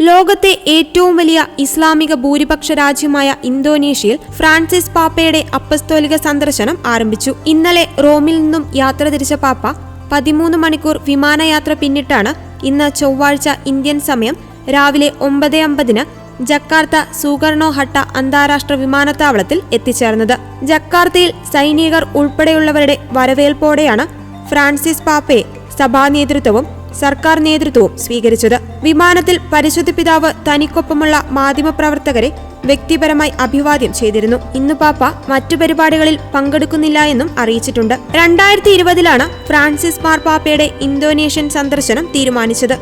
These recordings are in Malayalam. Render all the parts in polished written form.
ലോകത്തെ ഏറ്റവും വലിയ ഇസ്ലാമിക ഭൂരിപക്ഷ രാജ്യമായ ഇന്തോനേഷ്യയിൽ ഫ്രാൻസിസ് പാപ്പയുടെ അപ്പസ്തോലിക സന്ദർശനം ആരംഭിച്ചു. ഇന്നലെ റോമിൽ നിന്നും യാത്ര തിരിച്ച പാപ്പ 13 മണിക്കൂർ വിമാനയാത്ര പിന്നിട്ടാണ് ഇന്ന് ചൊവ്വാഴ്ച ഇന്ത്യൻ സമയം രാവിലെ 9:50 ജക്കാർത്ത സുകർണോ ഹട്ട അന്താരാഷ്ട്ര വിമാനത്താവളത്തിൽ എത്തിച്ചേർന്നത്. ജക്കാർത്തയിൽ സൈനികർ ഉൾപ്പെടെയുള്ളവരുടെ വരവേൽപ്പോടെയാണ് ഫ്രാൻസിസ് പാപ്പയെ സഭാ നേതൃത്വവും സർക്കാർ നേതൃത്വവും സ്വീകരിച്ചത്. വിമാനത്തിൽ പരിശുദ്ധ പിതാവ് തനിക്കൊപ്പമുള്ള മാധ്യമപ്രവർത്തകരെ വ്യക്തിപരമായി അഭിവാദ്യം ചെയ്തിരുന്നു. ഇന്ന് പാപ്പ മറ്റു പരിപാടികളിൽ പങ്കെടുക്കുന്നില്ല എന്നും അറിയിച്ചിട്ടുണ്ട്. 2020 ഫ്രാൻസിസ് മാർപ്പാപ്പയുടെ ഇന്തോനേഷ്യൻ സന്ദർശനം തീരുമാനിച്ചത്.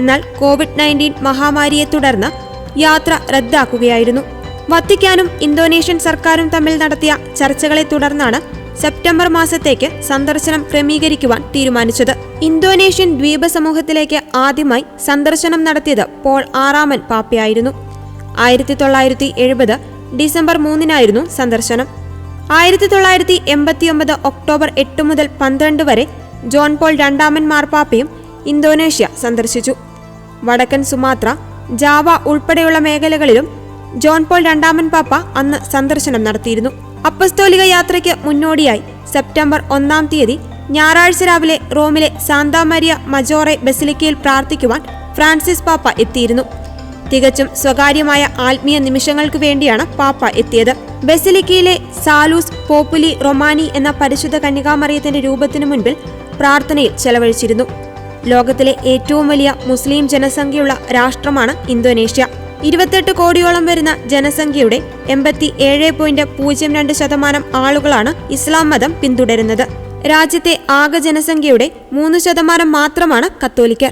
എന്നാൽ കോവിഡ്-19 മഹാമാരിയെ തുടർന്ന് യാത്ര റദ്ദാക്കുകയായിരുന്നു. വത്തിക്കാനും ഇന്തോനേഷ്യൻ സർക്കാരും തമ്മിൽ നടത്തിയ ചർച്ചകളെ തുടർന്നാണ് സെപ്റ്റംബർ മാസത്തേക്ക് സന്ദർശനം ക്രമീകരിക്കുവാൻ തീരുമാനിച്ചത്. ഇന്തോനേഷ്യൻ ദ്വീപ സമൂഹത്തിലേക്ക് ആദ്യമായി സന്ദർശനം നടത്തിയത് പോൾ 6 പാപ്പയായിരുന്നു. 1970 ഡിസംബർ 3 സന്ദർശനം. 1989 ഒക്ടോബർ 8 മുതൽ 12 വരെ ജോൺ പോൾ 2 മാർപ്പാപ്പയും ഇന്തോനേഷ്യ സന്ദർശിച്ചു. വടക്കൻ സുമാത്ര, ജാവ ഉൾപ്പെടെയുള്ള മേഖലകളിലും ജോൺ പോൾ 2 പാപ്പ അന്ന് സന്ദർശനം നടത്തിയിരുന്നു. അപ്പസ്തോലിക യാത്രയ്ക്ക് മുന്നോടിയായി സെപ്റ്റംബർ 1 ഞായറാഴ്ച രാവിലെ റോമിലെ സാന്താ മരിയ മജോറെ ബസിലിക്കയിൽ പ്രാർത്ഥിക്കുവാൻ ഫ്രാൻസിസ് പാപ്പ എത്തിയിരുന്നു. തികച്ചും സ്വകാര്യമായ ആത്മീയ നിമിഷങ്ങൾക്ക് വേണ്ടിയാണ് പാപ്പ എത്തിയത്. ബസിലിക്കയിലെ സാലൂസ് പോപ്പുലി റൊമാനി എന്ന പരിശുദ്ധ കന്യകാമറിയത്തിന്റെ രൂപത്തിനു മുൻപിൽ പ്രാർത്ഥനയിൽ ചെലവഴിച്ചിരുന്നു. ലോകത്തിലെ ഏറ്റവും വലിയ മുസ്ലിം ജനസംഖ്യയുള്ള രാഷ്ട്രമാണ് ഇന്തോനേഷ്യ. 28 കോടിയോളം വരുന്ന ജനസംഖ്യയുടെ 87.02% ആളുകളാണ് ഇസ്ലാം മതം പിന്തുടരുന്നത്. രാജ്യത്തെ ആകെ ജനസംഖ്യയുടെ 3% മാത്രമാണ് കത്തോലിക്കർ.